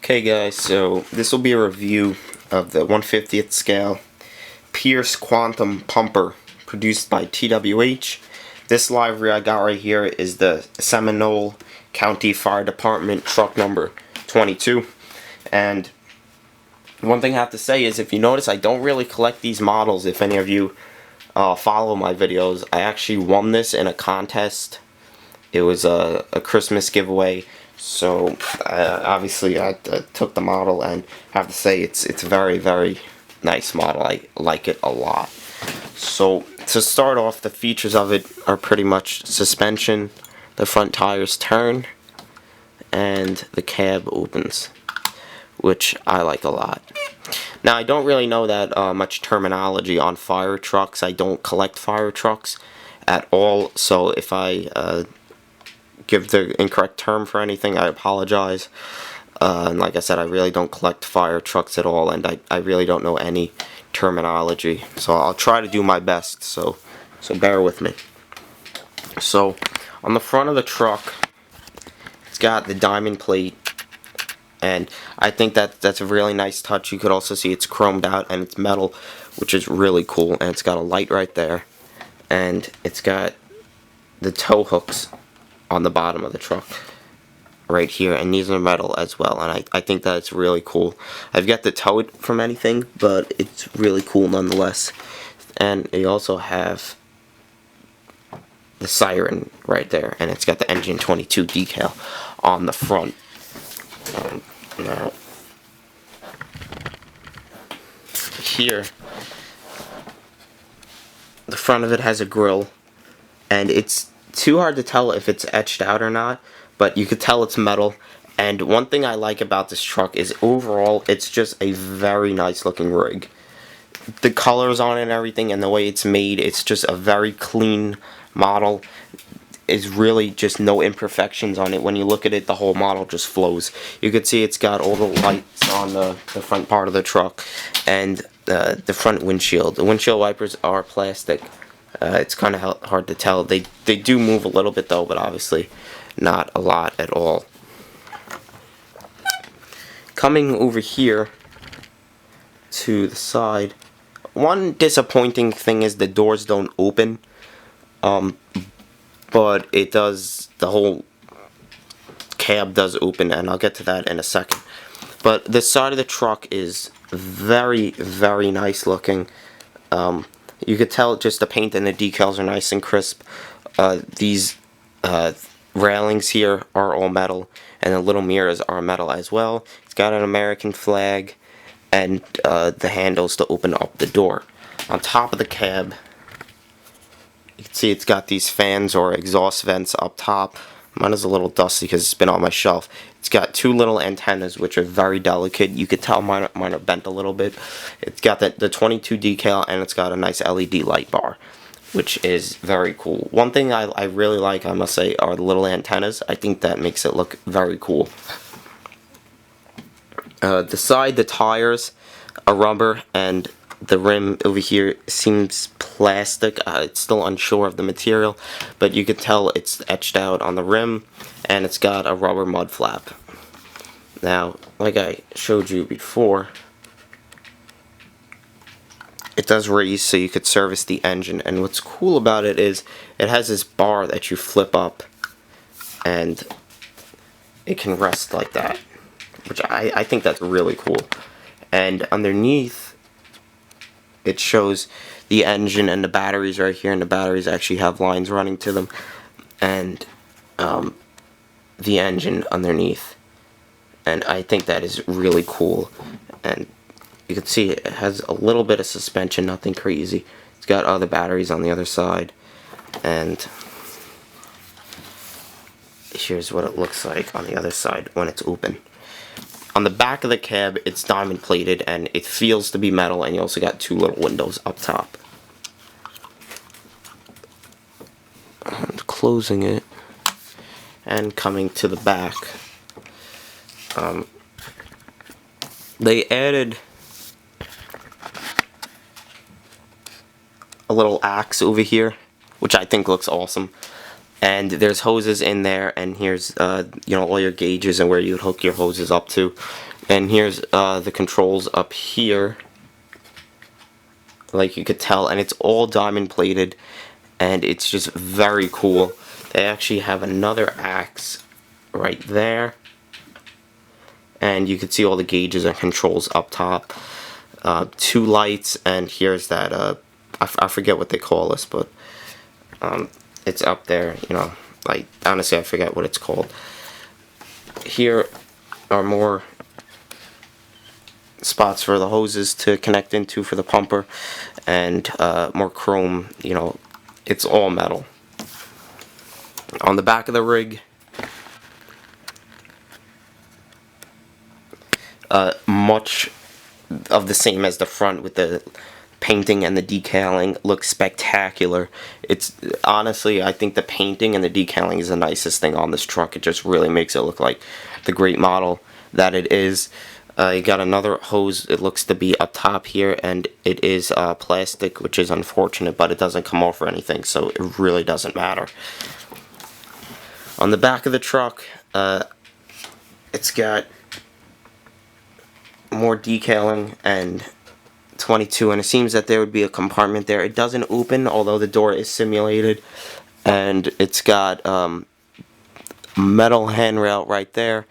Okay guys, so this will be a review of the 1/50th scale Pierce Quantum Pumper produced by TWH. This livery I got right here is the Seminole County Fire Department truck number 22. And one thing I have to say is, if you notice, I don't really collect these models. If any of you follow my videos, I actually won this in a contest. It was a Christmas giveaway. So obviously I took the model, and I have to say it's a very, very nice model. I like it a lot. So to start off, the features of it are pretty much suspension, the front tires turn, and the cab opens, which I like a lot. Now, I don't really know that much terminology on fire trucks. I don't collect fire trucks at all, so if I give the incorrect term for anything, I apologize. And like I said, I really don't collect fire trucks at all, and I really don't know any terminology. So I'll try to do my best, so bear with me. So on the front of the truck, it's got the diamond plate, and I think that's a really nice touch. You could also see it's chromed out and it's metal, which is really cool, and it's got a light right there, and it's got the tow hooks on the bottom of the truck right here, and these are metal as well, and I think that's really cool. I've yet to tow it from anything, but it's really cool nonetheless. And you also have the siren right there, and it's got the engine 22 decal on the front. Now here, the front of it has a grill, and it's too hard to tell if it's etched out or not, but you could tell it's metal. And one thing I like about this truck is, overall, it's just a very nice looking rig. The colors on it and everything, and the way it's made, it's just a very clean model. Is really just no imperfections on it. When you look at it, the whole model just flows. You can see it's got all the lights on the front part of the truck, and the front windshield. The windshield wipers are plastic. It's kind of hard to tell. They do move a little bit though, but obviously not a lot at all. Coming over here to the side, one disappointing thing is the doors don't open. But it does, the whole cab does open, and I'll get to that in a second. But the side of the truck is very, very nice looking. You could tell just the paint and the decals are nice and crisp. These railings here are all metal, and the little mirrors are metal as well. It's got an American flag, and the handles to open up the door. On top of the cab, you can see it's got these fans or exhaust vents up top. Mine is a little dusty because it's been on my shelf. It's got two little antennas, which are very delicate. You could tell mine are bent a little bit. It's got the 22 decal, and it's got a nice LED light bar, which is very cool. One thing I really like, I must say, are the little antennas. I think that makes it look very cool. The tires are rubber, and the rim over here seems plastic. It's still unsure of the material, but you can tell it's etched out on the rim, and it's got a rubber mud flap. Now, like I showed you before, it does raise so you could service the engine, and what's cool about it is it has this bar that you flip up, and it can rest like that, which I think that's really cool. And underneath, it shows the engine and the batteries right here, and the batteries actually have lines running to them, and the engine underneath. And I think that is really cool. And you can see it has a little bit of suspension, nothing crazy. It's got other batteries on the other side, and here's what it looks like on the other side when it's open. On the back of the cab, it's diamond plated, and it feels to be metal, and you also got two little windows up top. And closing it, and coming to the back, they added a little axe over here, which I think looks awesome. and there's hoses in there, and here's you know, all your gauges and where you would hook your hoses up to, and here's the controls up here, like you could tell, and it's all diamond plated, and it's just very cool. They actually have another axe right there, and you can see all the gauges and controls up top. 2 lights, and here's that I forget what they call this, but it's up there, you know, like, honestly I forget what it's called. Here are more spots for the hoses to connect into for the pumper, and more chrome, you know, it's all metal. On the back of the rig, much of the same as the front, with the painting and the decaling. Looks spectacular. It's honestly, I think the painting and the decaling is the nicest thing on this truck. It just really makes it look like the great model that it is. You got another hose, it looks to be up top here, and it is plastic, which is unfortunate, but it doesn't come off or anything, so it really doesn't matter. On the back of the truck, it's got more decaling and 22, and it seems that there would be a compartment there. It doesn't open, although the door is simulated, and it's got metal handrail right there,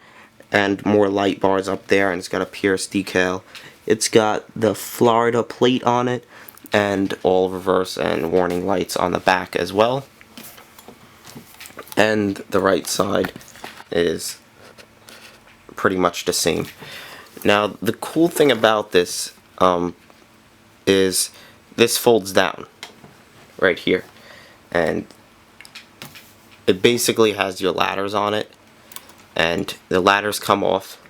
and more light bars up there, and it's got a Pierce decal. It's got the Florida plate on it, and all reverse and warning lights on the back as well. And the right side is pretty much the same. Now, the cool thing about this is this folds down right here, and it basically has your ladders on it, and the ladders come off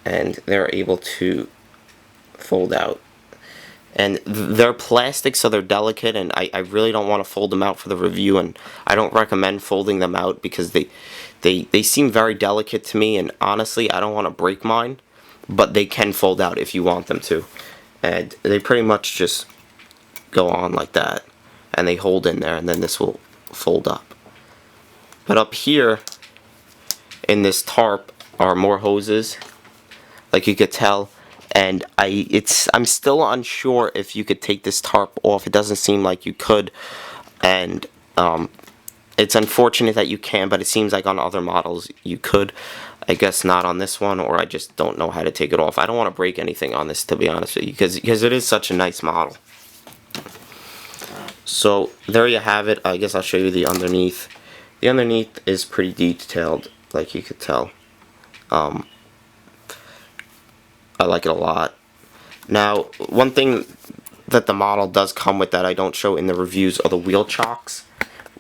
and they're able to fold out. And they're plastic, so they're delicate, and I really don't want to fold them out for the review, and I don't recommend folding them out because they seem very delicate to me, and honestly I don't want to break mine, but they can fold out if you want them to. And they pretty much just go on like that, and they hold in there, and then this will fold up. But up here in this tarp are more hoses, like you could tell, and I'm still unsure if you could take this tarp off. It doesn't seem like you could, and it's unfortunate that you can, but it seems like on other models you could. I guess not on this one, or I just don't know how to take it off. I don't want to break anything on this, to be honest with you, because it is such a nice model. So there you have it. I guess I'll show you the underneath. The underneath is pretty detailed, like you could tell. I like it a lot. Now, one thing that the model does come with that I don't show in the reviews are the wheel chocks,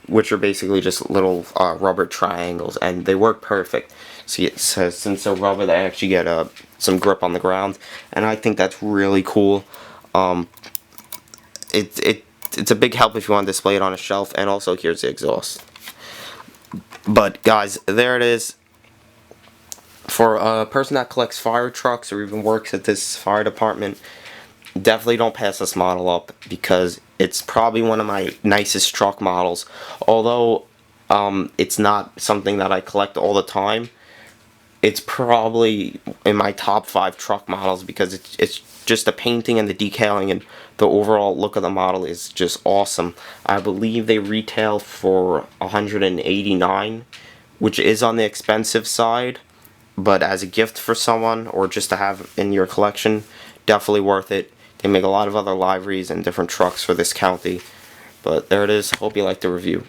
which are basically just little rubber triangles, and they work perfect. See, it says since they're rubber, they actually get some grip on the ground, and I think that's really cool. It's a big help if you want to display it on a shelf, and also here's the exhaust. But guys, there it is. For a person that collects fire trucks or even works at this fire department, definitely don't pass this model up, because it's probably one of my nicest truck models. Although it's not something that I collect all the time, it's probably in my top 5 truck models, because it's just the painting and the decaling and the overall look of the model is just awesome. I believe they retail for $189, which is on the expensive side, but as a gift for someone or just to have in your collection, definitely worth it. They make a lot of other liveries and different trucks for this county. But there it is. Hope you liked the review.